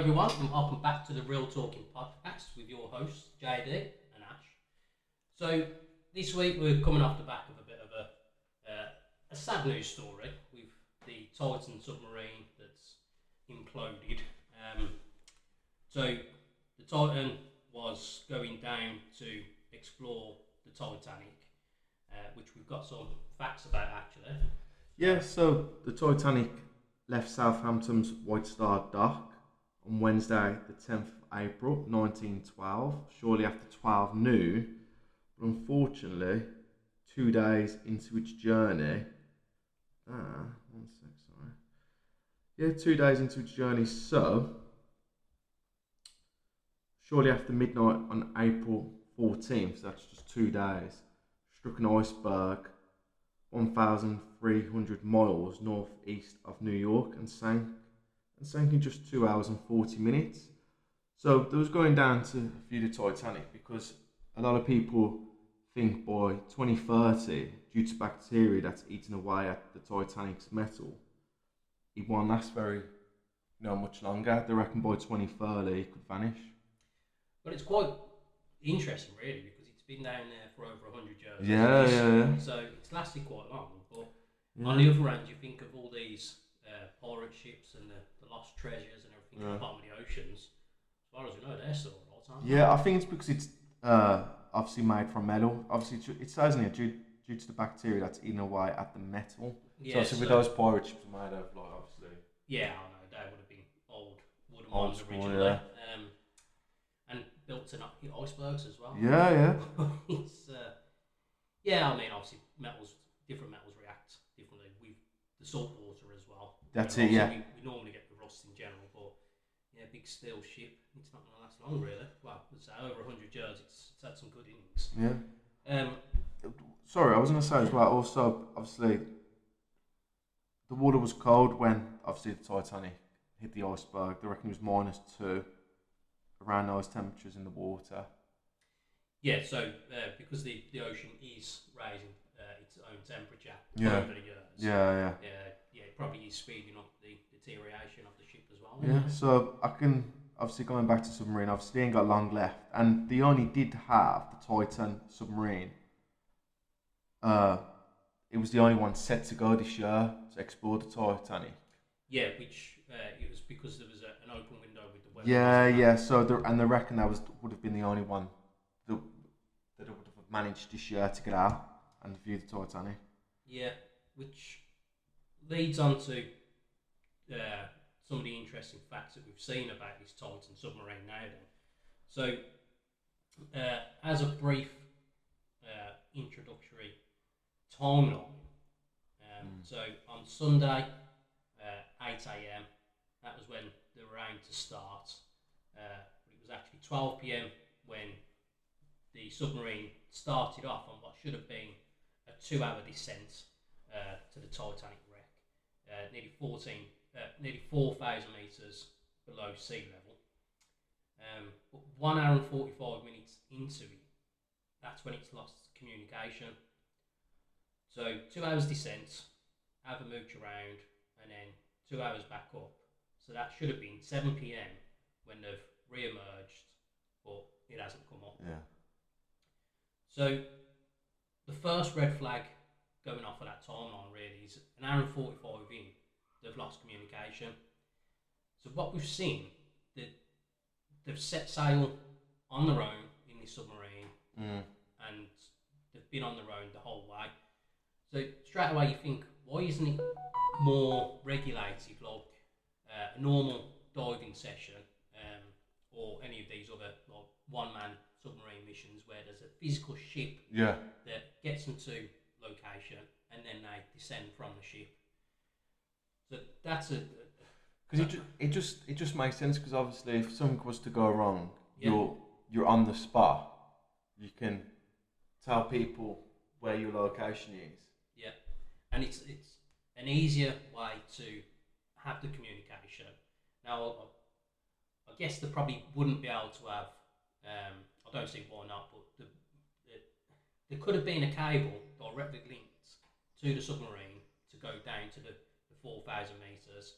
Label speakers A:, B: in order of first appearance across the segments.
A: everyone, and welcome back to the Real Talking Podcast with your hosts, JD and Ash. So, this week we're coming off the back of a bit of a sad news story with the Titan submarine that's imploded. So, the Titan was going down to explore the Titanic, which we've got some facts about actually.
B: Yeah, so the Titanic left Southampton's White Star Dock on Wednesday, the 10th of April 1912, shortly after 12 noon. But unfortunately, 2 days into its journey, one sec, sorry. Yeah, 2 days into its journey, so shortly after midnight on April 14th, so that's just 2 days, struck an iceberg 1,300 miles northeast of New York and sank in just 2 hours and 40 minutes. So there was going down to view the Titanic because a lot of people think by 2030, due to bacteria that's eaten away at the Titanic's metal, it won't last very much longer. They reckon by 2030 it could vanish.
A: But it's quite interesting, really, because it's been down there for over 100 years.
B: Yeah.
A: So it's lasted quite long. But on the other hand, you think of all these pirate ships and the lost treasures and everything at the bottom of the oceans. As far as we know, they're still alright, aren't they?
B: Yeah, I think it's because it's obviously made from metal. Obviously, it says in here due to the bacteria that's eaten away at the metal.
A: Yeah,
B: so with those pirate ships made of, like, obviously.
A: Yeah, I know, they would have been old wooden
B: Old
A: ones
B: school,
A: originally.
B: yeah.
A: And built to not hit icebergs as well.
B: Yeah.
A: It's, yeah, I mean, obviously, different metals react differently with the salt water as well.
B: That's
A: You know,
B: it, yeah.
A: obviously we normally get the rust in general, but yeah, big steel ship, it's not going to last long, really. Well, let's say over 100 years, it's had some good innings.
B: Yeah. Sorry, I was going to say as well, also, obviously, the water was cold when, obviously, the Titanic hit the iceberg. They reckon it was -2, around those temperatures in the water.
A: Yeah, so because the ocean is raising its own temperature
B: Yeah.
A: over the years.
B: Yeah.
A: It probably is speeding up the deterioration of the ship as well.
B: Yeah, so I can, obviously going back to submarine, obviously they ain't got long left, and they only did have the Titan submarine. It was the only one set to go this year to explore the Titanic.
A: Yeah, which it was because there was an open window with the weather.
B: Yeah. So they reckon that would have been the only one that would have managed this year to get out and view the Titanic.
A: Yeah, which leads on to some of the interesting facts that we've seen about this Titan submarine now then. So, as a brief introductory timeline, so on Sunday, 8 a.m, that was when they were aimed to start. But it was actually 12 p.m. when the submarine started off on what should have been a 2-hour descent to the Titanic wreck, nearly 4,000 metres below sea level. But 1 hour and 45 minutes into it, that's when it's lost communication. So 2 hours descent, have a mooch around, and then 2 hours back up. So that should have been 7 p.m. when they've re-emerged, but it hasn't come up.
B: Yeah.
A: So the first red flag going off of that timeline really is an hour and 45 in, they've lost communication. So what we've seen, they've set sail on their own in this submarine, and they've been on their own the whole way. So straight away you think, why isn't it more regulated like a normal diving session or any of these other like one-man submarine missions where there's a physical ship that gets them to location and then they descend from the ship. So that's
B: because it just makes sense, because obviously if something was to go wrong, you're on the spot. You can tell people where your location is.
A: Yeah, and it's an easier way to have the communication. Now, I guess they probably wouldn't be able to have. I don't see why not, but there could have been a cable directly linked to the submarine to go down to the 4,000 metres,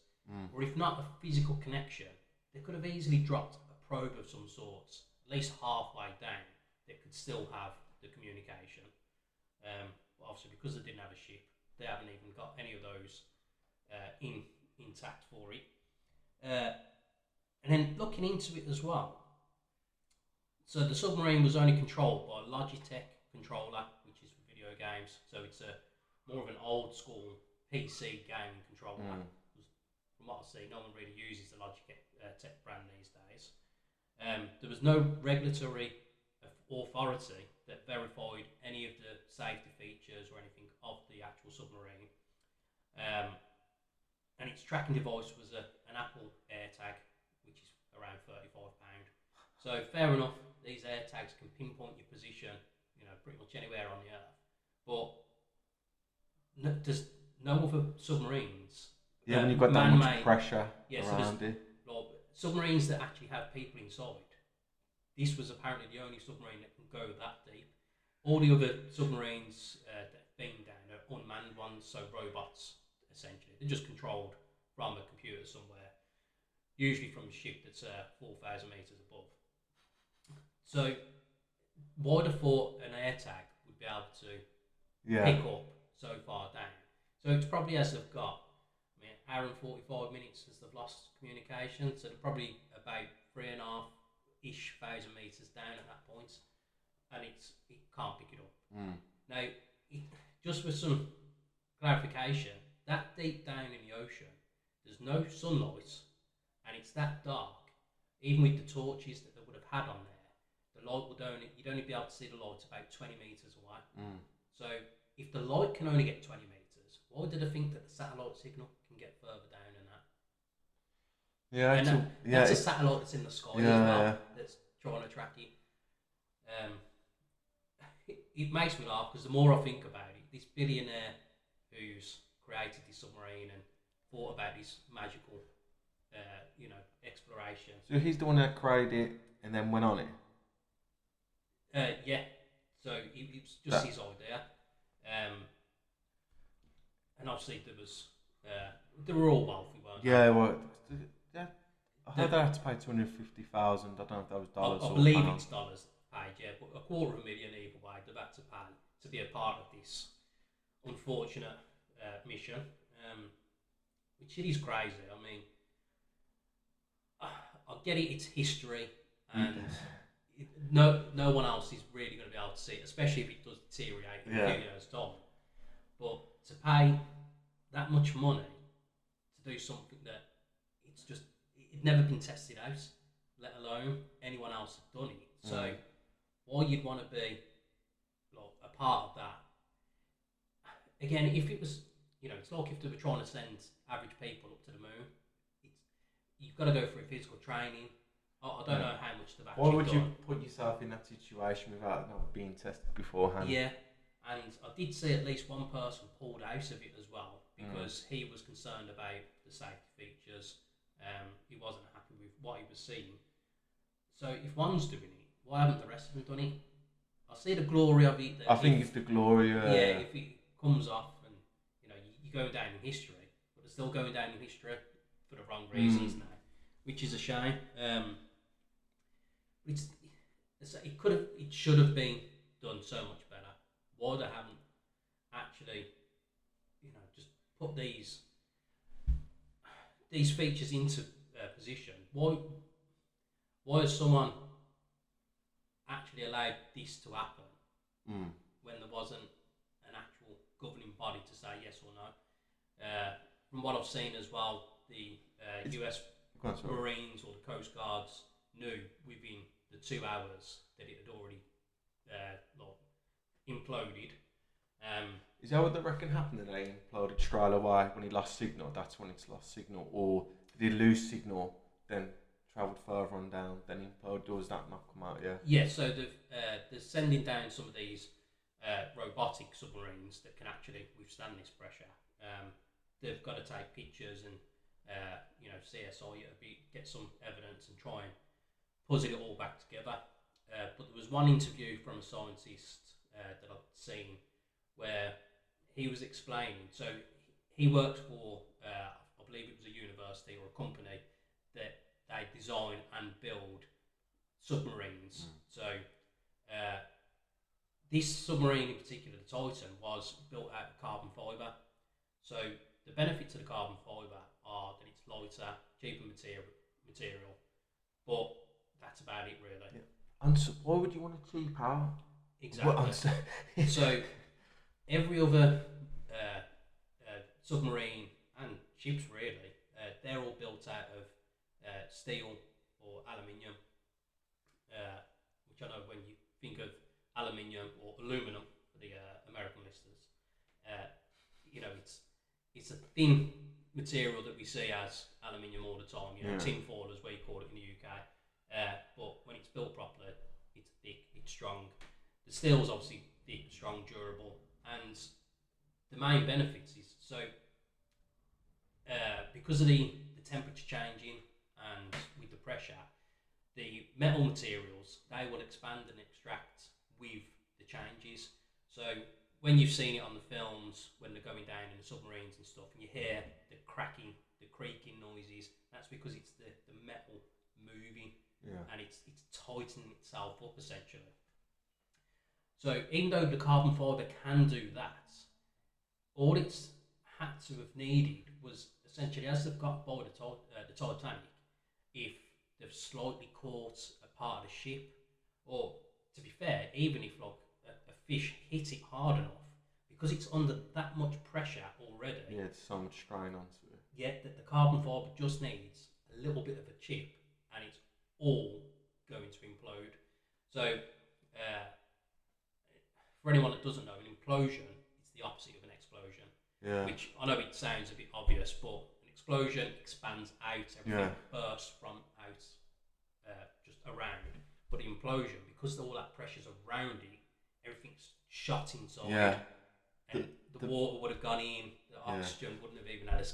A: or if not a physical connection, they could have easily dropped a probe of some sorts, at least halfway down, that could still have the communication. But obviously, because they didn't have a ship, they haven't even got any of those intact for it. And then looking into it as well, so the submarine was only controlled by a Logitech controller, which is for video games. So it's a more of an old school PC gaming controller. From what I see, no one really uses the Logitech tech brand these days. There was no regulatory authority that verified any of the safety features or anything of the actual submarine. And its tracking device was an Apple AirTag, which is around £35. So fair enough, these AirTags can pinpoint your position, pretty much anywhere on the earth. But there's no other submarines.
B: Yeah, when you've got that much pressure around it.
A: Like, submarines that actually have people inside. This was apparently the only submarine that can go that deep. All the other submarines that have been down are unmanned ones, so robots, essentially. They're just controlled from a computer somewhere, usually from a ship that's 4,000 metres above. So, why the thought an AirTag would be able to pick up so far down? So it's probably as they've got, hour and 45 minutes since they've lost communication, so they're probably about 3,500-ish metres down at that point, and it can't pick it up. Now, just for some clarification, that deep down in the ocean, there's no sunlight, and it's that dark. Even with the torches that they would have had on there, the light you'd only be able to see the light about 20 metres away. So if the light can only get 20 metres, why did I think that the satellite signal can get further down than that?
B: Yeah,
A: that's a satellite that's in the sky as well, that's trying to track it. It makes me laugh because the more I think about it, this billionaire who's created this submarine and thought about this magical, exploration.
B: So he's the one that created it and then went on it?
A: Yeah. So it was just his idea. And obviously they were all wealthy, weren't they?
B: Yeah, well, I heard they had to pay $250,000. I don't know if that was dollars or
A: believe
B: pounds.
A: it's dollars paid, yeah, but $250,000 either way they've had to pay to be a part of this unfortunate mission, which it is crazy. I get it, it's history, and no one else is really going to be able to see it, especially if it does deteriorate in a few years' time. But to pay that much money to do something that it'd never been tested out, let alone anyone else had done it. So why you'd want to be a part of that? Again, if it was, it's like if they were trying to send average people up to the moon. You've got to go through physical training. I don't know how much they've actually done.
B: Why would you put yourself in that situation without not being tested beforehand?
A: Yeah, and I did see at least one person pulled out of it as well because he was concerned about the safety features. He wasn't happy with what he was seeing. So if one's doing it, why haven't the rest of them done it? I see the glory of it.
B: I think it's the glory.
A: If it comes off and you're going down in history, but they're still going down in history for the wrong reasons now, which is a shame. It should have been done so much better. Why they haven't actually, just put these features into position? Why has someone actually allowed this to happen when there wasn't an actual governing body to say yes or no? From what I've seen as well, the US Marines or the Coast Guards knew within the 2 hours that it had already imploded.
B: Is that what they reckon happened? That they imploded straight away when he lost signal? That's when it's lost signal, or did he lose signal, then travelled further on down, then imploded? Or does that not come out yet?
A: Yeah, so they're sending down some of these robotic submarines that can actually withstand this pressure. They've got to take pictures and CSI get some evidence and try and puzzle it all back together. But there was one interview from a scientist that I've seen where he was explaining. So he worked for, I believe it was a university or a company that they design and build submarines. So this submarine in particular, the Titan, was built out of carbon fibre. So the benefits of the carbon fibre are that it's lighter, cheaper material, but that's about it really.
B: Yeah. And so why would you want to cheap out?
A: Exactly. So every other submarine and ships really, they're all built out of steel or aluminium, which I know when you think of aluminium or aluminum for the American listeners, it's a thin material that we see as aluminium all the time, tin foil as we call it in the UK, but when it's built properly, it's thick, it's strong. The steel's obviously thick, strong, durable, and the main benefits is because of the temperature changing and with the pressure, the metal materials, they will expand and extract with the changes. So when you've seen it on the films, when they're going down in the submarines and stuff, and you hear the cracking, the creaking noises, that's because it's the metal moving, and it's tightening itself up essentially. So even though the carbon fibre can do that, all it's had to have needed was essentially, as they've got by the Titanic, if they've slightly caught a part of the ship, or to be fair, even if like a fish hit it hard enough, because it's under that much pressure already.
B: Yeah, it's so much strain onto it.
A: Yet that the carbon fibre just needs a little bit of a chip, and it's all going to implode. So, for anyone that doesn't know, an implosion is the opposite of an explosion.
B: Yeah.
A: Which I know it sounds a bit obvious, but an explosion expands out, everything bursts from out, just around. But the implosion, because all that pressure's around it, everything's shot inside.
B: Yeah.
A: And the water would have gone in, the oxygen wouldn't have even had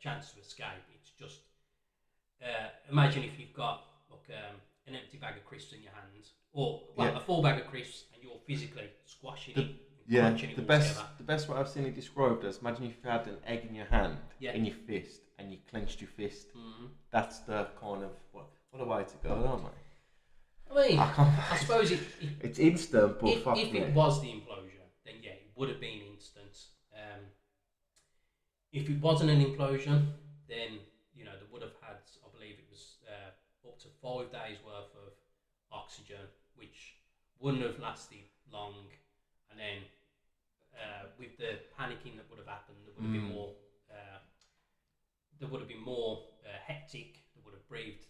A: chance to escape. It's just, imagine if you've got like an empty bag of crisps in your hand, or a full bag of crisps, and you're physically squashing it.
B: The best way I've seen it described as, imagine if you had an egg in your hand, in your fist, and you clenched your fist. Mm-hmm. That's the kind of what a way to go, don't
A: I mean, I suppose
B: it's instant, but
A: if it was the implosion, then yeah, it would have been instant. If it wasn't an implosion, then they would have had, I believe it was up to 5 days worth of oxygen, which wouldn't have lasted long. And then with the panicking that would have happened, there would have been more. There would have been more hectic. They would have breathed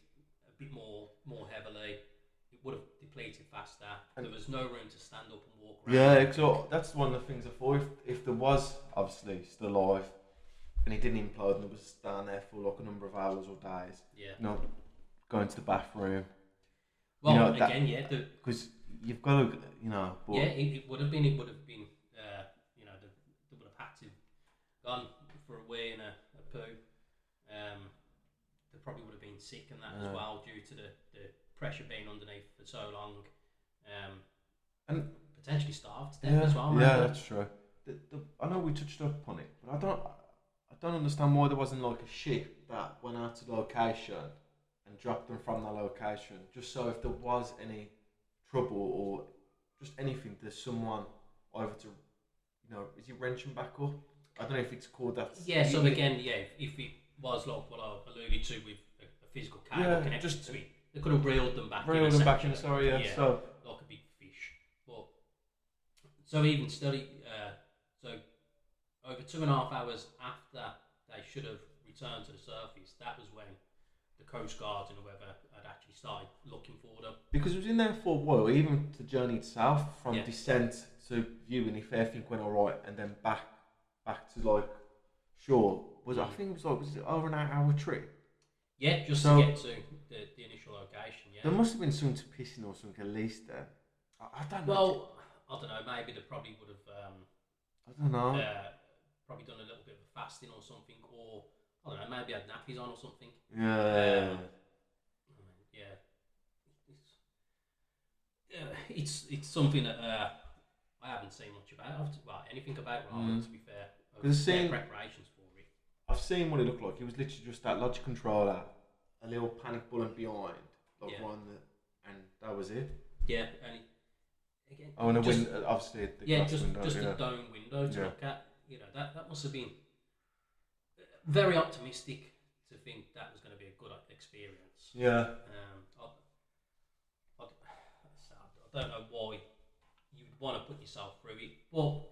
A: a bit more heavily. It would have depleted faster. There was no room to stand up and walk around.
B: Yeah, so that's one of the things I thought. If there was obviously still alive, and it didn't implode, and it was down there for like a number of hours or days. Yeah. Going to the bathroom.
A: Well,
B: because you've got to, But
A: it would have been. It would have been. They would have had to gone for a wee and a poo. They probably would have been sick and that as well, due to the pressure being underneath for so long, and potentially starved to death as well.
B: Yeah, that's true. I know we touched up on it, but I don't understand why there wasn't like a ship that went out to the location and dropped them from the location, just so if there was any trouble or just anything, there's someone either to, is it wrench them back up? I don't know if it's called that.
A: Yeah, so again, if it was like what I alluded to with a physical cable connected to it, they could have reeled them back in. So like a big fish. But so even still, so over 2.5 hours after they should have returned to the surface, that was when the Coast Guard and whoever had actually started looking for them.
B: Because it was in there for a while, even the journey itself, from descent to viewing if everything went alright, and then back to like shore. I think it was it over an hour trip?
A: Yeah, just to get to the initial location. Yeah,
B: there must have been something to pissing or something at least then. I don't know.
A: Well, I don't know. Maybe they probably would have.
B: I don't know.
A: Probably done a little bit of fasting or something, or I don't know. Maybe had nappies on or something.
B: Yeah.
A: It's something that I haven't seen much about. Anything about rather, to be fair. Their preparations for it.
B: I've seen what it looked like. It was literally just that logic controller a little panic button behind, like
A: Yeah.
B: one that, and that was it.
A: Yeah, and again,
B: Oh, and
A: just,
B: obviously the
A: yeah,
B: glass
A: just
B: window.
A: just
B: Yeah.
A: a dome window to
B: Yeah.
A: look at. You know, that must have been very optimistic to think that was going to be a good experience.
B: Yeah.
A: I don't know why you'd want to put yourself through it, but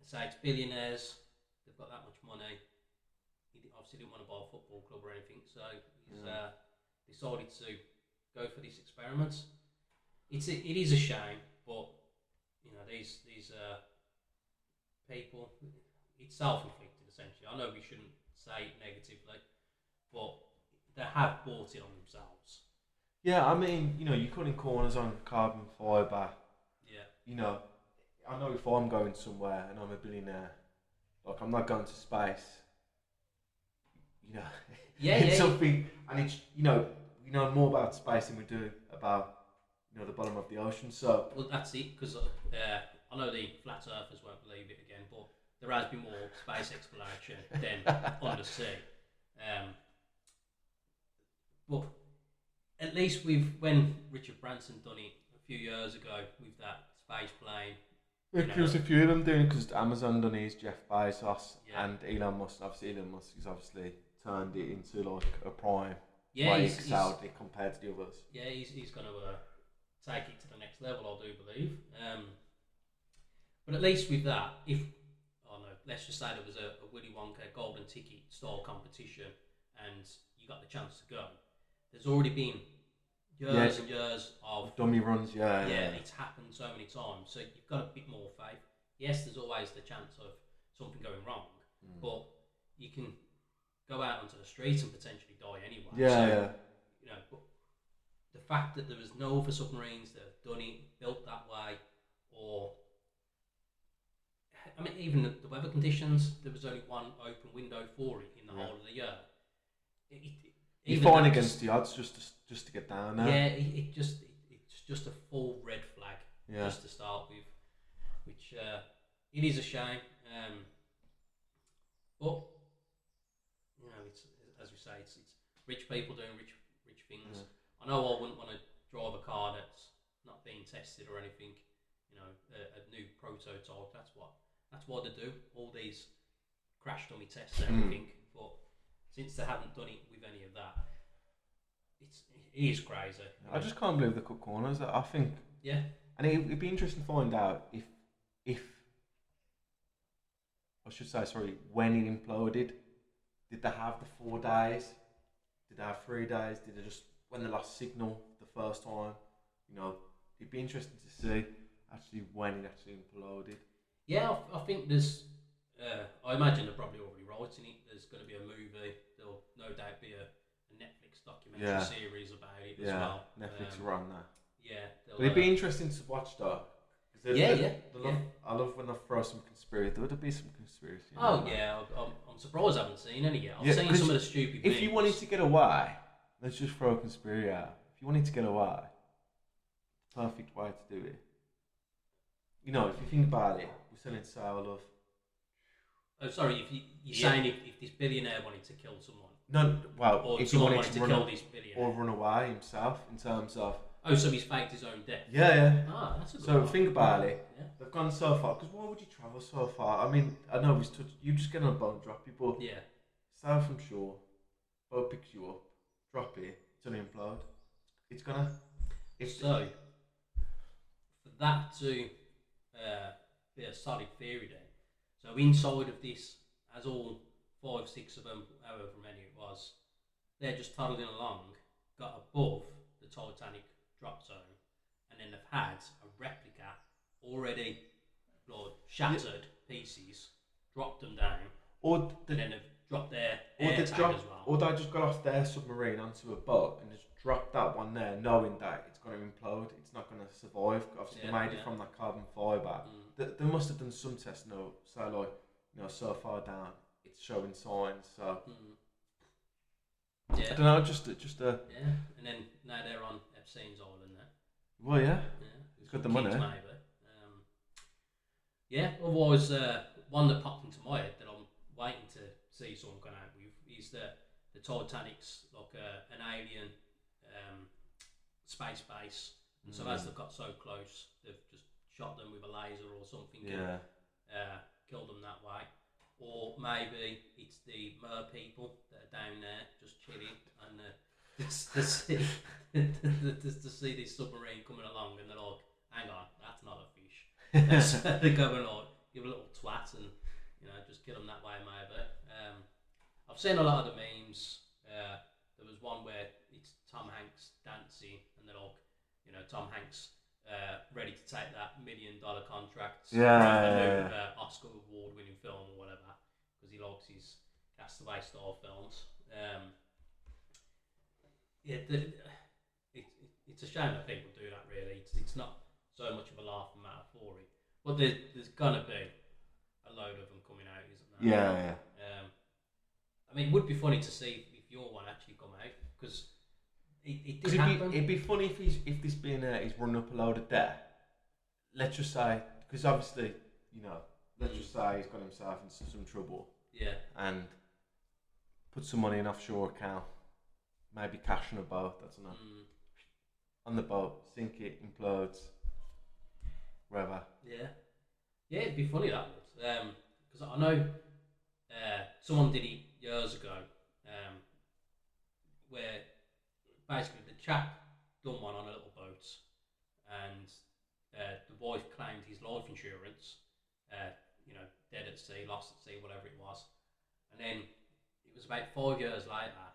A: say it's billionaires, they've got that much money. He obviously didn't want to buy a football club or anything, so he's decided to go for this experiment. It is a shame, but you know these people, it's self-inflicted essentially. I know we shouldn't say it negatively, but they have bought it on themselves.
B: Yeah, I mean, you're cutting corners on carbon fibre.
A: Yeah.
B: I know if I'm going somewhere and I'm a billionaire, like I'm not going to space.
A: Yeah,
B: it's
A: yeah.
B: something, and it's we know more about space than we do about the bottom of the ocean. So
A: Well, that's it, because I know the flat earthers won't believe it again, but there has been more space exploration than under sea. But at least when Richard Branson done it a few years ago with that space plane.
B: there's a few of them doing it because Amazon done his, Jeff Bezos,
A: Yeah.
B: and Elon Musk. Obviously, Elon Musk has obviously turned it into like a prime.
A: Yeah,
B: way
A: he's
B: excelled it compared to the others.
A: Yeah, he's going to take it to the next level, I do believe. But at least with that, let's just say there was a Willy Wonka golden ticket style competition, and you got the chance to go. There's already been years and years of
B: dummy runs. Yeah.
A: It's happened so many times, so you've got a bit more faith. Yes, there's always the chance of something going wrong, but you can go out onto the streets and potentially die anyway.
B: Yeah.
A: But the fact that there was no other submarines that have done it, built that way, or I mean, even the weather conditions, there was only one open window for it in the whole of the year.
B: You're fighting against the odds just to get down there.
A: Yeah, it's just a full red flag just to start with, which it is a shame. But it's as we say, it's rich people doing rich things. I know I wouldn't want to drive a car that's not being tested or anything. A new prototype. That's what they do. All these crash dummy tests and everything. But since they haven't done it with any of that, it is crazy.
B: I just can't believe they cut corners. I think.
A: Yeah.
B: And it'd be interesting to find out if I should say, sorry, when it imploded, did they have the 4 days? Did they have 3 days? Did they just, when they lost signal the first time? It'd be interesting to see actually when it actually imploded.
A: Yeah, I think there's. I imagine they're probably already writing it. There's going to be a movie. There'll no doubt be a Netflix documentary series about it as well.
B: Netflix are on that.
A: Yeah,
B: but it'd be interesting to watch though.
A: Yeah.
B: I love when they throw some conspiracy. There would be some conspiracy.
A: I'm surprised I haven't seen any yet. I've seen some of the stupid
B: If
A: things.
B: you wanted to get away, let's just throw a conspiracy out. If you wanted to get away, perfect way to do it. If you think about it, we're selling sale of.
A: Oh, sorry. If you're saying if this billionaire wanted to kill someone.
B: No, well,
A: or
B: if
A: someone
B: he
A: wanted to kill this billionaire,
B: or run away himself, in terms of.
A: Oh, so he's faked his own death.
B: Yeah.
A: Ah, that's a good
B: So
A: one.
B: think about it.
A: Yeah.
B: They've gone so far. Because why would you travel so far? I mean, I know you just get on a boat and drop your boat.
A: Yeah.
B: Sail from shore. Boat picks you up. Drop it. It's gonna implode. It's gonna.
A: So for that to be a solid theory, then. So inside of this, as all 5, 6 of them, however many it was, they're just toddling along, got above the Titanic drop zone, and then they've had a replica already shattered pieces, dropped them down, and then they've dropped their air tag as well.
B: Or they just got off their submarine onto a boat and just dropped that one there, knowing that it's going to implode. It's not going to survive. Obviously, they made it from that carbon fibre. They must have done some tests. So far down, it's showing signs. So
A: Yeah.
B: I don't know. Just
A: Yeah, and then now they're on Epstein's Island there.
B: Well, yeah.
A: Yeah.
B: He's got the money.
A: Maybe. Yeah. Otherwise, one that popped into my head that I'm waiting to see someone come out with is the the Titanic's like an alien space base. And so as they've got so close, they've just shot them with a laser or something and killed them that way. Or maybe it's the mer people that are down there just chilling and to see this submarine coming along and they're like, hang on, that's not a fish. And so they're going like, give a little twat and just kill them that way maybe. I've seen a lot of the memes. There was one where it's Tom Hanks dancing and they're like, Tom Hanks ready to take that $1 million contract for a new Oscar award winning film or whatever because he likes his Castaway style films. It's a shame that people do that really. It's not so much of a laughing matter for it. But there's gonna be a load of them coming out, isn't there?
B: Yeah.
A: I mean, it would be funny to see if your one actually come out because it did happen.
B: It'd be funny if this being he's running up a load of debt. Let's just say, because obviously, let's just say he's got himself into some trouble.
A: Yeah.
B: And put some money in an offshore account, maybe cash on a boat. I don't know. On the boat, sink it, implodes, wherever.
A: Yeah, it'd be funny that would. Because I know someone did it years ago, where basically the chap done one on a little boat, and the wife claimed his life insurance, dead at sea, lost at sea, whatever it was, and then it was about 5 years later,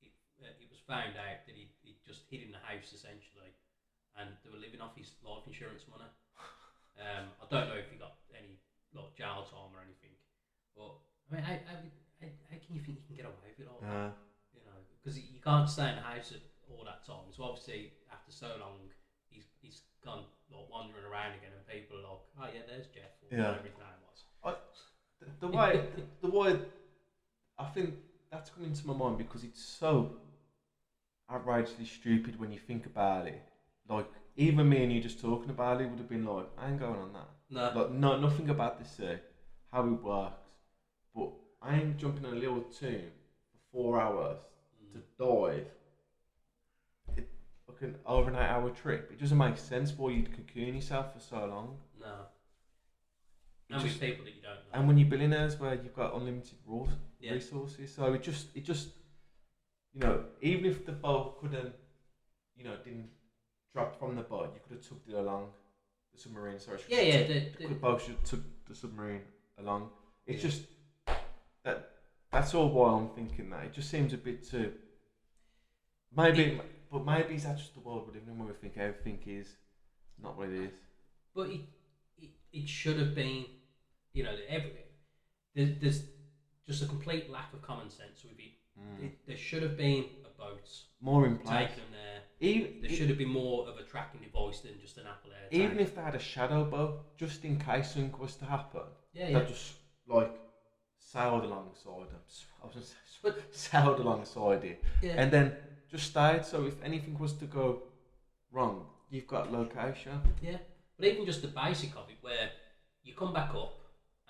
A: it was found out that he just hid in the house essentially, and they were living off his life insurance money. I don't know if he got any jail time or anything, but I mean, how can you think you can get away with it all? Because you can't stay in the house all that time. So obviously, after so long, he's gone wandering around again, and people are like, "Oh yeah, there's Jeff," or whatever his name was.
B: The way I think that's come into my mind because it's so outrageously stupid when you think about it. Like even me and you just talking about it would have been like, I ain't going on that. No, nothing about this how it works. But I ain't jumping in a little tomb for 4 hours to dive. Like an overnight hour trip. It doesn't make sense why you'd cocoon yourself for so long.
A: No. And with people that you don't know.
B: And when you're billionaires where you've got unlimited resources, so it just even if the boat couldn't didn't drop from the boat, you could have took it along the submarine. Sorry, the boat should have took the submarine along. It's just that's all why I'm thinking that. It just seems a bit too. Maybe is that just the world we're living in where we think everything is not what it is.
A: But it should have been, there's just a complete lack of common sense with it. There should have been a boat
B: more in place.
A: Taken there. There should have been more of a tracking device than just an Apple AirTag.
B: Even if they had a shadow boat, just in case something was to happen,
A: they
B: just sailed alongside them. Sailed alongside it, and then just stayed. So if anything was to go wrong, you've got location.
A: Yeah, but even just the basic of it, where you come back up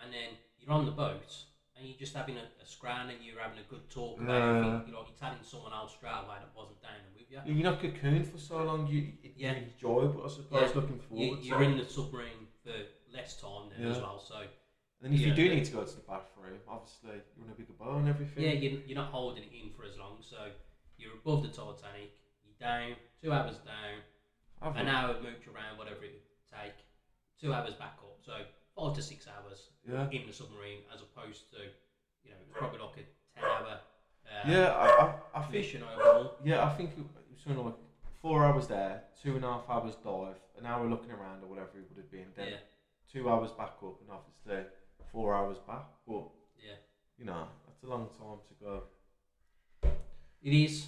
A: and then you're on the boat and you're just having a scran and you're having a good talk about everything. You're telling someone else straight away that wasn't down there with you.
B: You're not cocooned for so long. You enjoy, but I suppose looking forward.
A: You're in the submarine for less time then as well. So.
B: And if you do need to go to the bathroom, obviously you're in a bigger boat and everything.
A: Yeah, you're not holding it in for as long, so you're above the Titanic, you're down, 2 hours down, an hour mooch around, whatever it would take, 2 hours back up, so 5 to 6 hours in the submarine, as opposed to, it's probably like a 10-hour
B: I think,
A: mission overall.
B: Yeah, I think it was something like 4 hours there, 2.5 hours dive, an hour looking around or whatever it would have been, then 2 hours back up, and obviously 4 hours back, but that's a long time to go.
A: It is,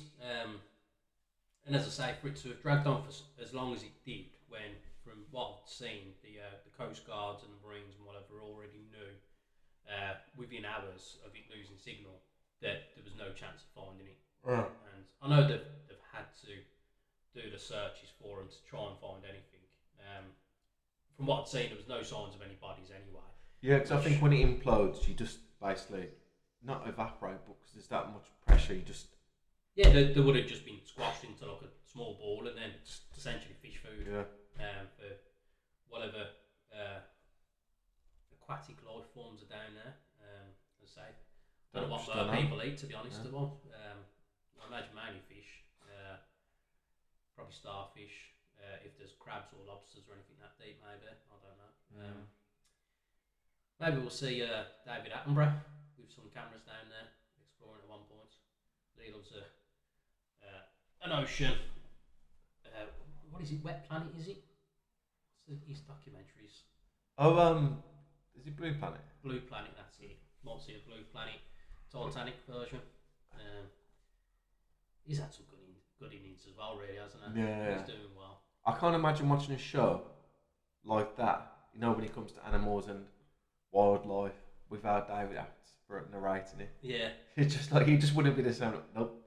A: and as I say, for it to have dragged on for as long as it did, when from what I've seen, the Coast Guards and the Marines and whatever already knew within hours of it losing signal that there was no chance of finding it.
B: Right.
A: And I know they've had to do the searches for them to try and find anything. From what I'd seen, there was no signs of any bodies anyway.
B: Yeah, because I think when it implodes, you just basically not evaporate, but because there's that much pressure, you just
A: Yeah, they would have just been squashed into like a small ball and then just essentially fish food.
B: yeah.
A: For whatever aquatic life forms are down there. As I say, don't know what people eat, to be honest.
B: Yeah.
A: I imagine mainly fish, probably starfish. If there's crabs or lobsters or anything that deep, maybe I don't know. Maybe we'll see David Attenborough with some cameras down there exploring at one point. He loves an ocean. What is it? Wet Planet? Is it? What's his documentaries?
B: Oh, is it Blue Planet?
A: Blue Planet. That's it. Might see a Blue Planet Titanic version. He's had some good innings as well, really, hasn't he?
B: Yeah.
A: He's doing well.
B: I can't imagine watching a show like that. You know, when it comes to animals and wildlife, without David Attenborough narrating it.
A: Yeah.
B: It's just like he just wouldn't be the same. Nope.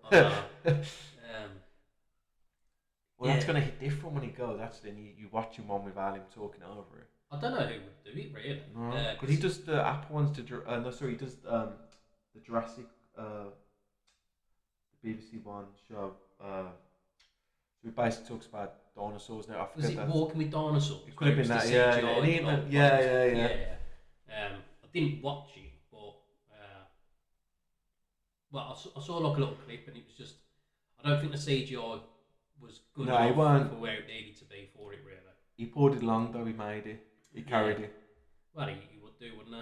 B: Well, that's gonna hit different when he goes. Actually, and you watch him on without him talking over it.
A: I don't know who would do it really.
B: Because he does the Apple ones he does the Jurassic, the BBC One show. So he basically talks about dinosaurs now.
A: Was it Walking with Dinosaurs?
B: It could have been that, yeah.
A: I didn't watch it, but I saw like a little clip, and it was just, I don't think the CGI was good enough for where it needed to be for it, really.
B: He poured it along though. He made it. He carried it.
A: Well, he would do, wouldn't he?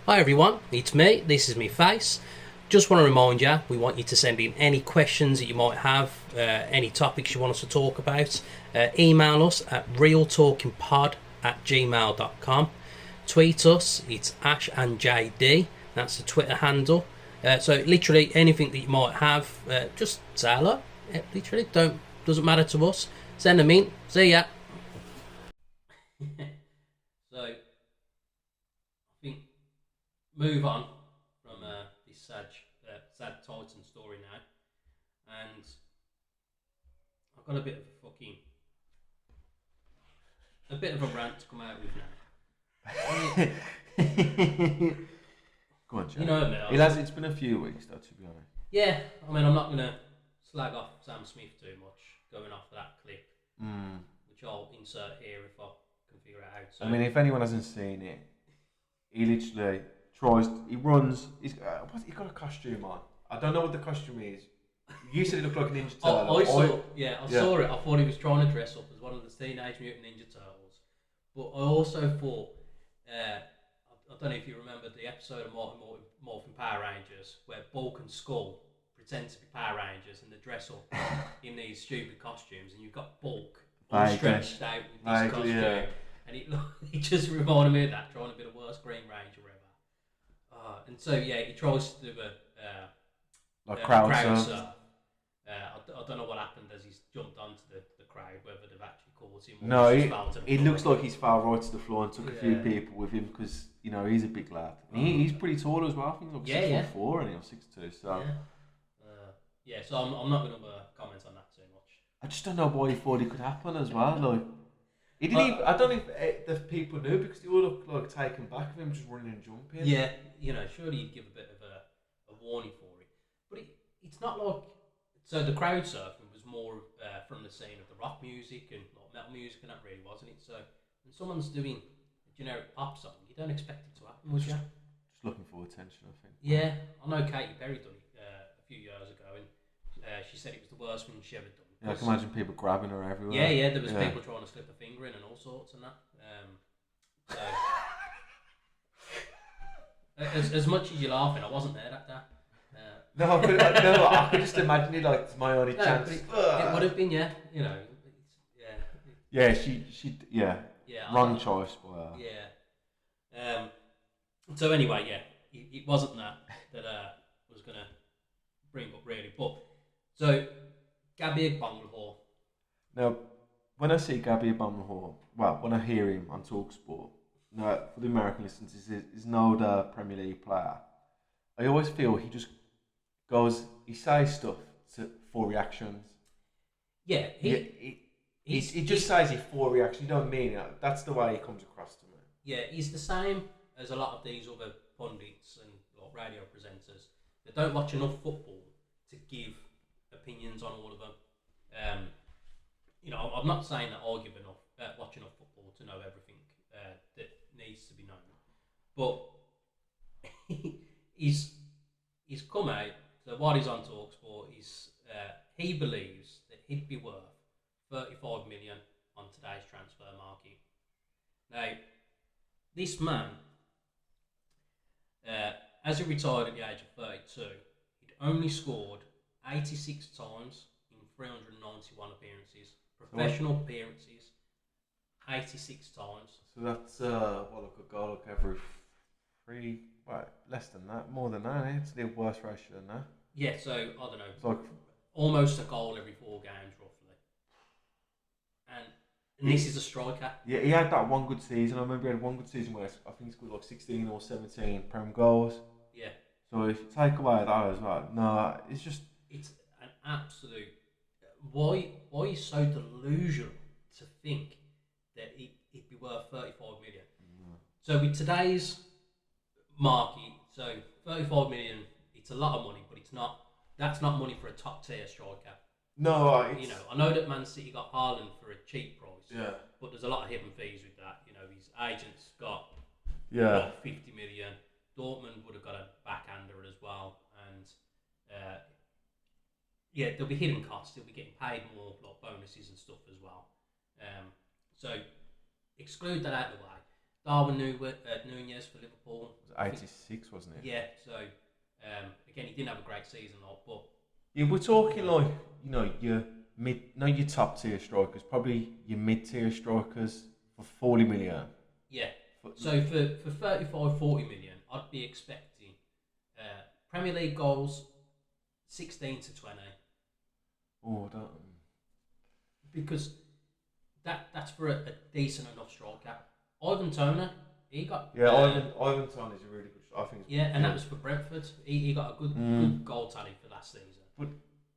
A: Hi everyone, it's me. This is me face. Just want to remind you, we want you to send in any questions that you might have, any topics you want us to talk about. Email us at realtalkingpod@gmail.com. Tweet us, it's Ash and JD. That's the Twitter handle. So literally anything that you might have, just say hello. Literally, doesn't matter to us. Send them in. See ya. So, I think move on from this sad Titan story now, and I've got a bit of a rant to come out with now.
B: Go on, Jack.
A: You know me.
B: It's been a few weeks though, to be honest.
A: Yeah, I mean, I'm not gonna slag off Sam Smith too much, going off of that clip, which I'll insert here if I can figure it out. So,
B: I mean, if anyone hasn't seen it, he literally runs. He's got a costume on. I don't know what the costume is. You said it looked like a Ninja Turtle.
A: I saw it. I thought he was trying to dress up as one of the Teenage Mutant Ninja Turtles, but I also thought, I don't know if you remember the episode of Morphin Power Rangers where Bulk and Skull pretend to be Power Rangers and they dress up in these stupid costumes, and you've got Bulk all stretched out with this costume, and it just reminded me of that, trying to be the worst Green Ranger ever. And so he tries to do a
B: crowd
A: surf. I don't know what happened as he's jumped onto the crowd, whether they've actually caught him.
B: No, it looks like he's fell right to the floor and took a few people with him because he's a big lad. He's pretty tall as well. I think he's like 6'4" and he's 6'2". So
A: so I'm not going to comment on that too much.
B: I just don't know why he thought it could happen as well. Like he didn't. Even, I don't know if the people knew because they all looked like taken back of him just running and jumping.
A: Yeah, surely you'd give a bit of a warning for it, but it's not like. So the crowd surfing was more from the scene of the rock music and like metal music, and that really wasn't it. So when someone's doing a generic pop song, you don't expect it to happen, would you?
B: Just looking for attention, I think.
A: Yeah, I know Katy Perry done it a few years ago, and she said it was the worst thing she ever done.
B: Yeah, I can imagine people grabbing her everywhere.
A: Yeah, there was people trying to slip a finger in and all sorts and that. As much as you're laughing, I wasn't there that day.
B: No, I could just imagine it like it's my only chance.
A: It would have been, yeah.
B: Yeah, she wrong choice by her.
A: Yeah. So anyway, it wasn't that was going to bring up really. But so Gabby Agbonlahor.
B: Now, when I see Gabby Agbonlahor, when I hear him on TalkSport, for the American listeners, he's an older Premier League player. I always feel he just he says stuff for reactions.
A: Yeah,
B: he just says it for reaction. You don't mean it. That's the way he comes across to me.
A: Yeah, he's the same as a lot of these other pundits and like radio presenters. They don't watch enough football to give opinions on all of them. I'm not saying that I give enough, watch enough football to know everything that needs to be known, but he's come out. So while he's on Talksport, he believes that he'd be worth 35 million on today's transfer market. Now, this man, as he retired at the age of 32, he'd only scored 86 times in 391 appearances. Professional appearances, 86 times.
B: So that's like a goal every three. Right, less than that, more than that. It's the worst ratio than that.
A: Yeah, so I don't know.
B: It's like
A: almost a goal every 4 games, roughly. And this is a striker.
B: Yeah, he had that one good season. I remember he had one good season where I think he scored like 16 or 17 Prem goals.
A: Yeah.
B: So if you take away that as well, no, it's
A: an absolute. Why is so delusional to think that it'd be worth 35 million? So with today's market, so 35 million, it's a lot of money, but it's not. That's not money for a top tier striker.
B: No,
A: I know that Man City got Haaland for a cheap price.
B: Yeah.
A: But there's a lot of hidden fees with that. His agents got 50 million. Dortmund would have got a backhander as well, and there'll be hidden costs. He'll be getting paid more, like bonuses and stuff as well. So exclude that out of the way. Darwin Nunez for Liverpool.
B: It was 86, wasn't it?
A: Yeah. So again, he didn't have a great season, but
B: yeah, we're talking like your your top tier strikers, probably your mid tier strikers for 40 million.
A: Yeah. So for 35, 40 million, I'd be expecting Premier League goals 16 to 20.
B: Oh, that.
A: Because that's for a decent enough striker. Ivan Toney, he got.
B: Yeah, Ivan Toney's a really good. I think.
A: And that was for Brentford. He got a good goal tally for last season.
B: But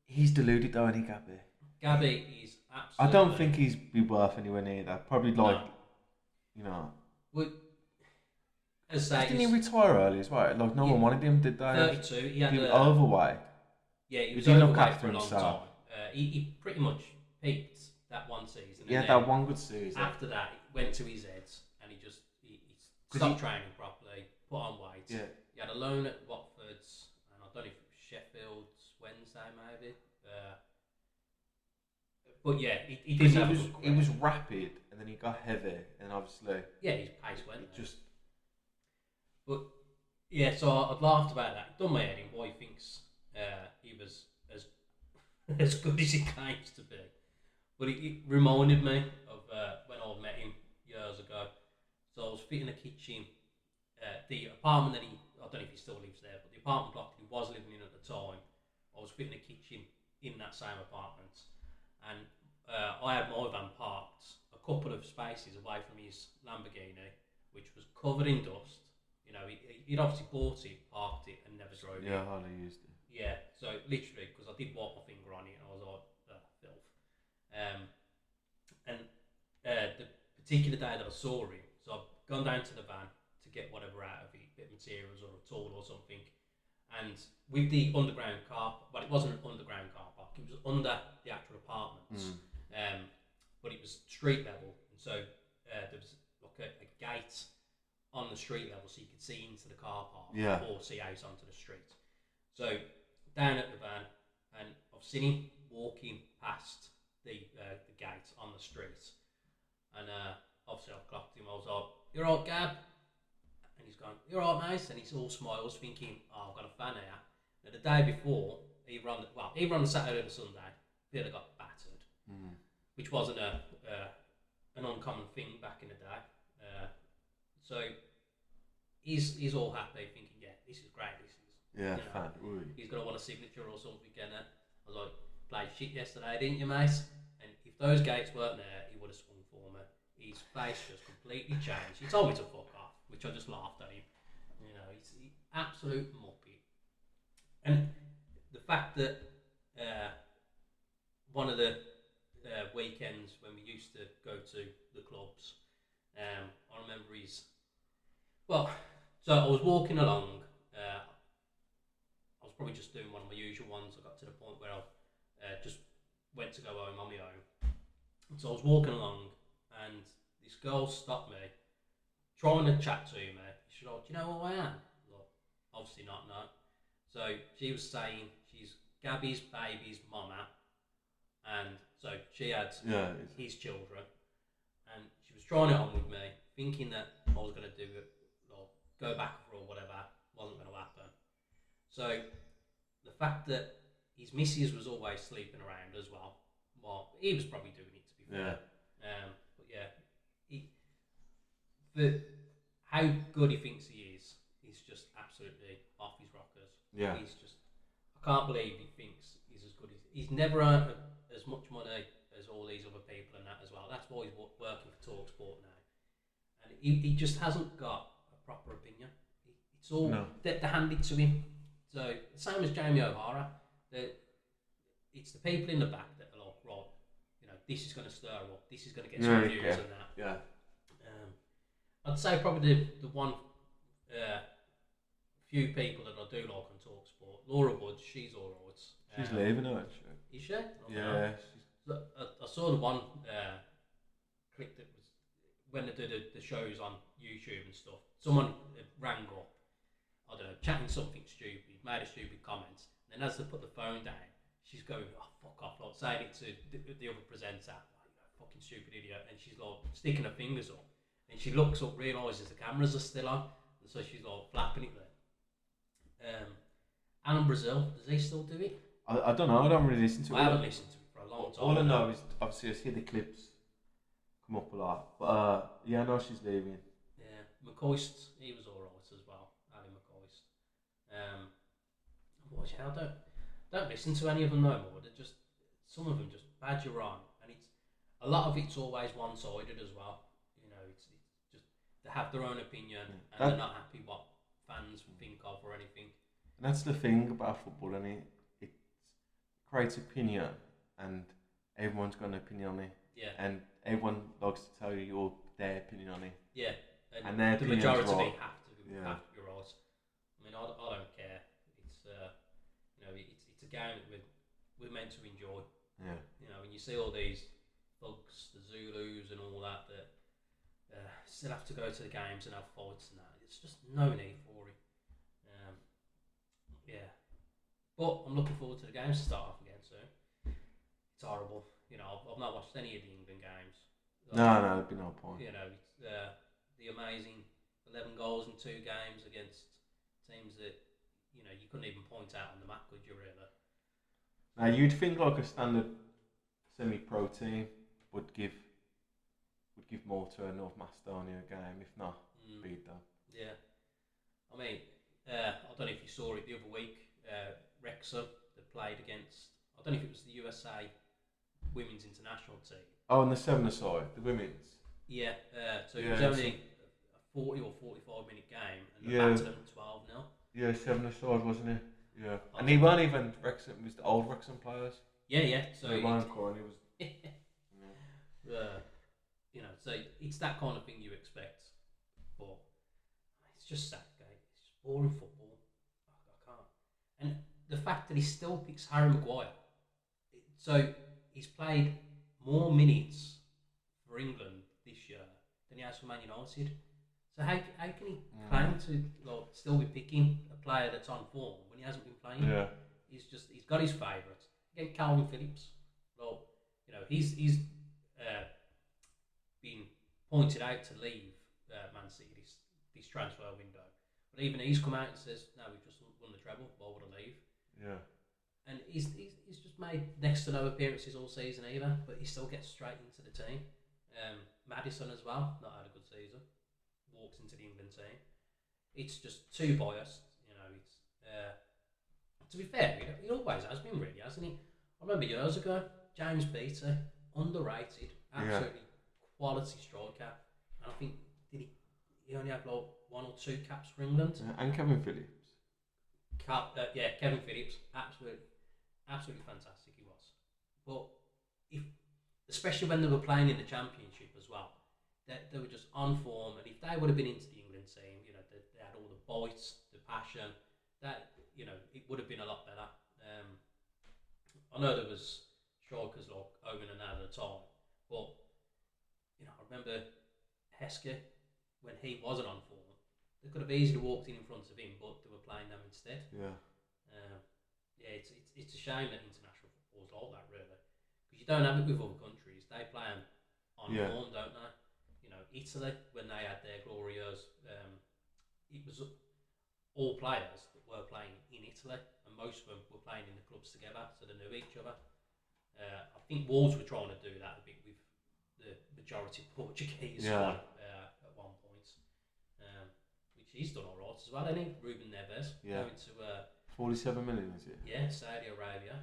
B: he's deluded though, isn't he, Gabby?
A: Gabby is absolutely.
B: I don't think he's be worth anywhere near that. Probably like,
A: Well, as I say,
B: didn't he retire early as well? Like no one wanted him, did they?
A: 32. He had
B: was overweight.
A: Yeah, he was
B: Did he look
A: overweight
B: after
A: for a long
B: himself?
A: time. He pretty much peaked that one season.
B: He had
A: and
B: that
A: then
B: one good season.
A: After that, he went to his head and he stopped training properly, put on weight.
B: Yeah.
A: He had a loan at Watford's, and I don't know if it was Sheffield's Wednesday maybe. But yeah, he didn't have a good
B: He was rapid, and then he got heavy, and obviously.
A: Yeah, his pace went.
B: But
A: yeah, so I'd laughed about that. It done my head in why he thinks he was as good as he claims to be. But it reminded me of when I met him years ago. So I was fitting a kitchen. The apartment that I don't know if he still lives there, but the apartment block that he was living in at the time, I was fitting a kitchen in that same apartment. And I had my van parked a couple of spaces away from his Lamborghini, which was covered in dust. He'd obviously bought it, parked it, and never drove it.
B: Yeah, hardly used it.
A: Yeah, so literally, because I did wipe my finger on it, and I was like, filth. The particular day that I saw him, so I've gone down to the van to get whatever out of it, bit of materials or a tool or something. And with the underground car, well, it wasn't an underground car park, it was under the actual apartments, but it was street level, and so there was like a gate on the street level, so you could see into the car park or see out onto the street. So down at the van, and I've seen him walking past the gate on the street, and obviously I've clocked him. I was like, "You're all right, Gab?" And he's gone, "You're all right, mate?" And he's all smiles, thinking, "Oh, I've got a fan here." Now the day before, either on the Saturday or the Sunday, he'd have got battered, which wasn't an uncommon thing back in the day. So he's all happy, thinking, "Yeah, this is great. This is
B: fan.
A: He's gonna want a signature or something." And I was like, "Played shit yesterday, didn't you, mate?" And if those gates weren't there, he would have swung for me. His face just completely changed. He told me to fuck off, which I just laughed at him. He's the absolute muppet. And the fact that one of the weekends when we used to go to the clubs, I remember so I was walking along probably just doing one of my usual ones. I got to the point where I just went to go home on my own. And so I was walking along, and this girl stopped me, trying to chat to me. She said, "Oh, do you know who I am?" Look, obviously not, no. So she was saying she's Gabby's baby's mama, and so she had his children, and she was trying it on with me, thinking that I was going to do it, or go back for or whatever, wasn't going to happen. So the fact that his missus was always sleeping around as well, he was probably doing it, to be fair. But yeah, how good he thinks he is, he's just absolutely off his rockers.
B: Yeah.
A: He's just, I can't believe he thinks he's as good as, he's never earned as much money as all these other people and that as well. That's why he's working for TalkSport now. And he just hasn't got a proper opinion. It's all, they're handed to him. So, the same as Jamie O'Hara, it's the people in the back that are like, right, this is going to stir up, this is going to get some views and that.
B: Yeah.
A: I'd say probably the one few people that I do like on TalkSport, Laura Woods, she's alright.
B: She's leaving, isn't she?
A: Is she?
B: Yeah.
A: I saw the one clip that was when they do the shows on YouTube and stuff. Someone rang up, I don't know, chatting something stupid, made a stupid comment, and then as they put the phone down, she's going, "Oh, fuck off," like saying it to the other presenter, like, "Fucking stupid idiot," and she's like sticking her fingers up, and she looks up, realises the cameras are still on, and so she's like flapping it there. Alan Brazil, does he still do it?
B: I don't know, I don't really listen to it.
A: I haven't listened to it for a long time.
B: All I know is, obviously, I see the clips come up a lot, but yeah, I know she's leaving.
A: Yeah, McCoist, he was alright as well, Ali McCoist. I don't listen to any of them no more. They're just, some of them just badger on, and it's a lot of it's always one-sided as well. It's just they have their own opinion, and they're not happy what fans think of or anything.
B: And that's the thing about football, and it creates opinion, and everyone's got an opinion on it.
A: Yeah.
B: And everyone likes to tell you their opinion on it.
A: Yeah.
B: And their
A: the majority
B: right.
A: have to be right. I mean, I don't care. It's it's a game that we're meant to enjoy.
B: Yeah.
A: When you see all these thugs, the Zulus, and all that still have to go to the games and have fights and that. It's just no need for it. Yeah. But I'm looking forward to the games to start off again soon. It's horrible. I've not watched any of the England games.
B: No, there'd be no point.
A: It's the amazing 11 goals in 2 games against teams that you couldn't even point out on the map, could you really?
B: Now you'd think like a standard semi-pro team would give more to a North Macedonia game, if not beat them.
A: Yeah, I mean, I don't know if you saw it the other week. Wrexham that played against, I don't know if it was the USA women's international team.
B: Oh, and the 7-a-side, the women's.
A: Yeah, so it was only a 40 or 45 minute game, and they battered them 12-0.
B: Yeah, 7-a-side, wasn't it? Yeah. And he weren't even Wrexham, it was the old Wrexham players.
A: Yeah. So
B: he weren't core, and he was.
A: So it's that kind of thing you expect, but it's just sad, guys. It's just boring football. I can't. And the fact that he still picks Harry Maguire, so he's played more minutes for England this year than he has for Man United. So how can he claim to still be picking a player that's on form when he hasn't been playing?
B: Yeah.
A: He's got his favourites. Again, Calvin Phillips. Well, he's been pointed out to leave Man City this transfer window, but even he's come out and says, "No, we've just won the treble. Why would I leave?"
B: Yeah.
A: And he's just made next to no appearances all season either, but he still gets straight into the team. Maddison as well, not had a good season. Walks into the England team. It's just too biased, It's to be fair, he always has been, really, hasn't he? I remember years ago, James Beattie, underrated, absolutely quality striker, and I think he only had 1 or 2 caps for England.
B: Yeah, and Kevin Phillips.
A: Kevin Phillips, absolutely fantastic he was. But especially when they were playing in the Championship as well, they were just on form, and if they would have been into the England team, they had all the bites, the passion, that it would have been a lot better. I know there was strikers like Owen and that at the time, but I remember Heskey when he wasn't on form. They could have easily walked in front of him, but they were playing them instead.
B: Yeah.
A: It's a shame that international football's like that, really, because you don't have it with other countries. They play them on form, don't they? Italy, when they had their glory years, it was all players that were playing in Italy, and most of them were playing in the clubs together, so they knew each other. I think Wolves were trying to do that a bit with the majority Portuguese squad at one point, which he's done all right as well, hasn't he? Ruben Neves going to
B: 47 million, is it?
A: Yeah, Saudi Arabia.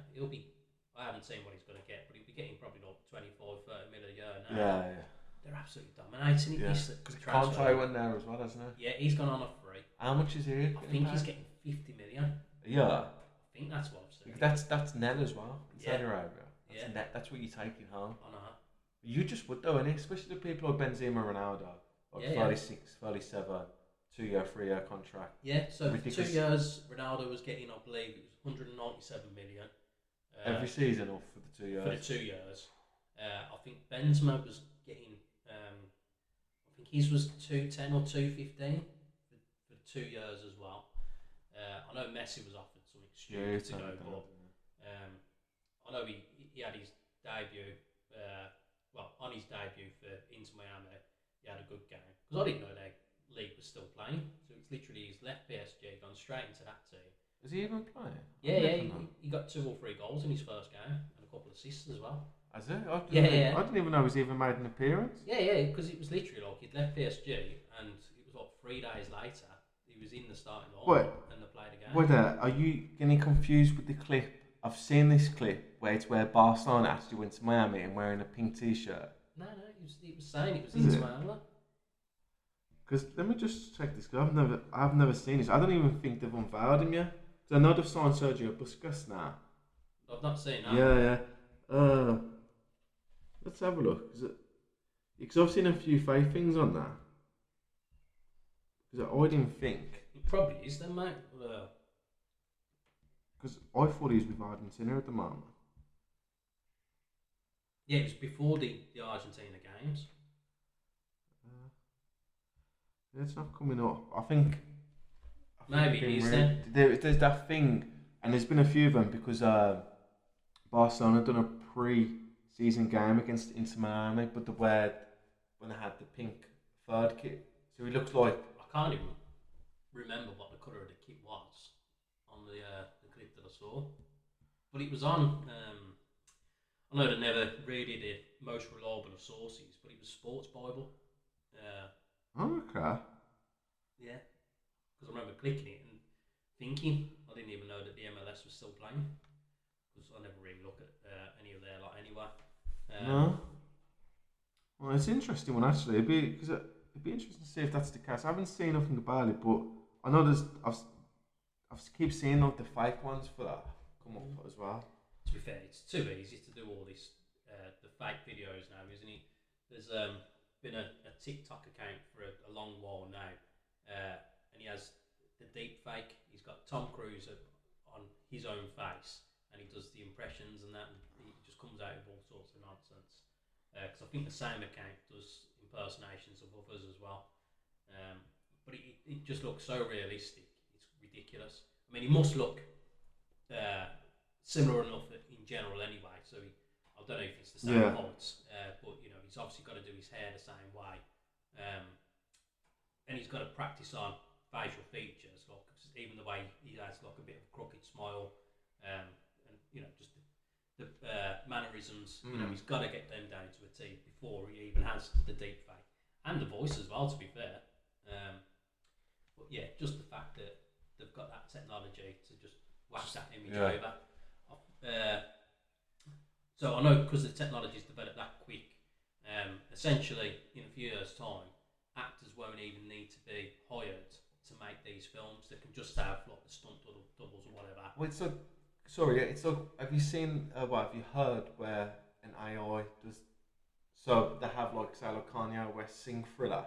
A: I haven't seen what he's going to get, but he'll be getting probably like 25, 30 million a year now.
B: Yeah.
A: They're absolutely dominating it.
B: Yeah. Because Conte went there as well, hasn't he?
A: Yeah, he's gone on a free.
B: How much is he?
A: I think he's getting 50 million.
B: Yeah.
A: I think that's what I've seen.
B: That's net as well in Saudi Arabia. That's net. That's what you're taking home.
A: I know.
B: You just would though, innit? Especially the people like Benzema, Ronaldo, like 36, 37, 2-year, 3-year contract.
A: Yeah, so
B: ridiculous.
A: for 2 years, Ronaldo was getting, I believe, it was 197 million.
B: Every season or for the 2 years?
A: For the 2 years. I think Benzema was getting, I think his was 210 or 215 for 2 years as well. I know Messi was offered something stupid to go, but I know he had his debut, on his debut for Inter Miami, he had a good game. Because I didn't know their league was still playing, so it's literally he's left PSG, gone straight into that team.
B: Is he even playing?
A: He got 2 or 3 goals in his first game and a couple of assists as well.
B: Has he? I didn't even know he's even made an appearance.
A: Yeah, because it was literally like he'd left PSG and it was like 3 days later he was in the starting line and they played a game.
B: Wait, are you getting confused with the clip? I've seen this clip where Barcelona actually went to Miami and wearing a pink t-shirt.
A: No, he was saying it was Inter Miami.
B: Because let me just check this. Because I've never seen this. I don't even think they've unveiled him yet. So I know they've signed Sergio Busquets now.
A: I've not seen that.
B: Yeah. Let's have a look. Because I've seen a few fake things on that. Because I didn't think.
A: It probably is then, mate.
B: Because I thought he was with Argentina at the moment.
A: Yeah, it was before the Argentina games.
B: It's not coming up. I think
A: maybe it is then.
B: There's that thing, and there's been a few of them because Barcelona done a pre-season game against Inter Miami, but when they had the pink third kit, so he looks like.
A: I can't even remember what the colour of the kit was on the clip that I saw, but it was on. I know they never really the most reliable of sources, but it was Sports Bible.
B: Okay.
A: Yeah, because I remember clicking it and thinking I didn't even know that the MLS was still playing because I never really look at any of their lot anyway.
B: No. Well, it's an interesting one actually. It'd be interesting to see if that's the case. I haven't seen nothing about it, but I know I've keep seeing like the fake ones for that come up as well.
A: To be fair, it's too easy to do all this the fake videos now, isn't it? There's been a TikTok account for a long while now, and he has the deep fake. He's got Tom Cruise on his own face, and he does the impressions and that, and he just comes out with all sorts of nonsense. Because I think the same account does impersonations of others as well. But it just looks so realistic. It's ridiculous. I mean, he must look similar enough in general anyway. So I don't know if it's the same height, but he's obviously got to do his hair the same way, and he's got to practice on facial features, like even the way he has like a bit of a crooked smile, and just the mannerisms. He's got to get them down to a T before he even has the deep fake and the voice as well. To be fair, but yeah, just the fact that they've got that technology to just whack that image over. So I know because the technology's developed that quick, essentially in a few years' time, actors won't even need to be hired to make these films. They can just have like the stunt doubles or whatever.
B: Well, have you seen? Have you heard where an AI does? So they have like say like Kanye West sing Thriller.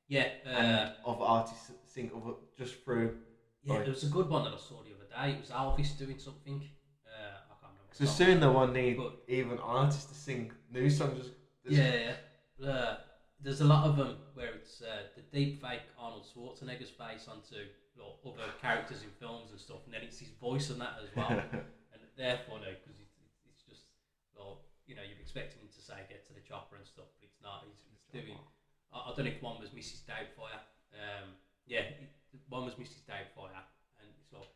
A: Yeah.
B: And of artists sing just through.
A: Yeah, there was a good one that I saw the other day. It was Elvis doing something. I can't remember.
B: So soon they won't need even artists to sing new songs.
A: Yeah. There's a lot of them where it's the deep fake Arnold Schwarzenegger's face onto other characters in films and stuff, and then it's his voice and that as well. And they're funny because it's just, you're expecting him to say get to the chopper and stuff, but it's not. He's doing. I don't know if one was Mrs. Doubtfire. One was Mrs. Doubtfire, and it's like,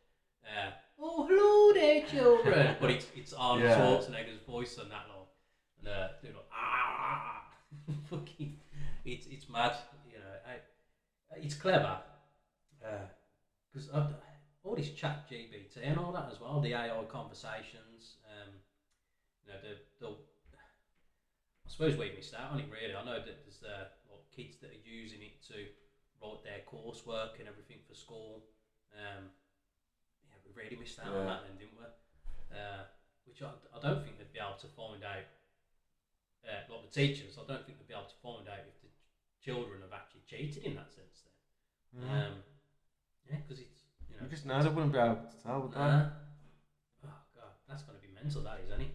A: oh hello there, children. But it's Arnold Schwarzenegger's voice and that lot, and they're like fucking. It's mad, it's clever, because all this chat GBT and all that as well, the AI conversations, they'll. I suppose we missed out on it really. I know that there's kids that are using it to write their coursework and everything for school. We really missed out on that then, didn't we? Which I don't think they'd be able to find out. Like the teachers, I don't think they'd be able to find out if the children have actually cheated in that sense then. Because it's,
B: You just know they wouldn't be able to tell, would they?
A: Oh god, that's going to be mental, that is, isn't it?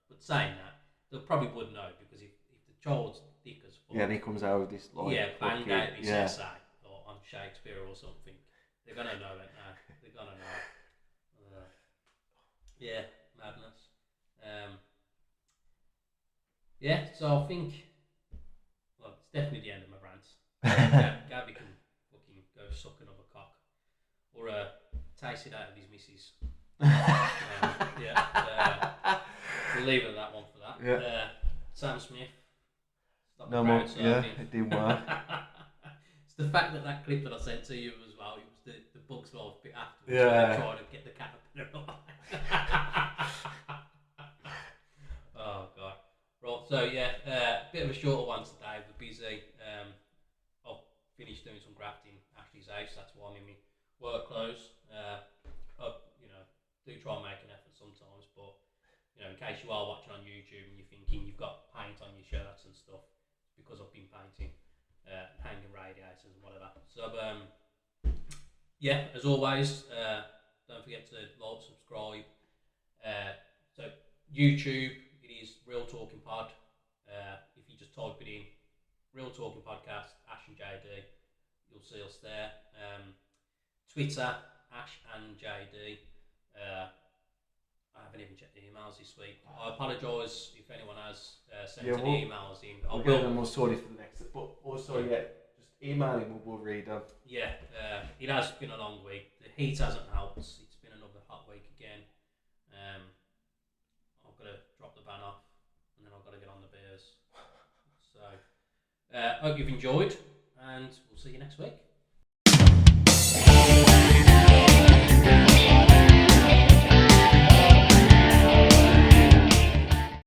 A: But saying that, they probably would know, because if the child's thick as fuck,
B: and he comes out with this
A: banged out this essay or on Shakespeare or something, they're going to know it now. They're going to know. Madness. So I think, it's definitely the end of my rant. Gabby can fucking go suck another cock, or taste it out of his missus. We'll leave it at that one for that. Sam Smith.
B: No more. It didn't work.
A: It's the fact that clip that I sent to you as well. It was the Bugs Life bit afterwards. Where they trying to get the caterpillar. Oh god. Right. So bit of a shorter one today. We're busy. I've finished doing some grafting at Ashley's house. That's why I'm in my work clothes. I do try and make an effort sometimes, but in case you are watching on YouTube and you're thinking you've got paint on your shirts and stuff, it's because I've been painting, hanging radiators and whatever. So, as always, don't forget to like, subscribe. So YouTube, it is Real Talking Pod. If you just type it in, Real Talking Podcast, Ash and JD, you'll see us there. Twitter, Ash and JD. I haven't even checked the emails this week. I apologise if anyone has sent any emails in.
B: We'll get them all sorted for the next. But also, just email him. We'll read them.
A: It has been a long week. The heat hasn't helped. It's been another hot week again. I've got to drop the ban off, and then I've got to get on the beers. So, hope you've enjoyed, and we'll see you next week.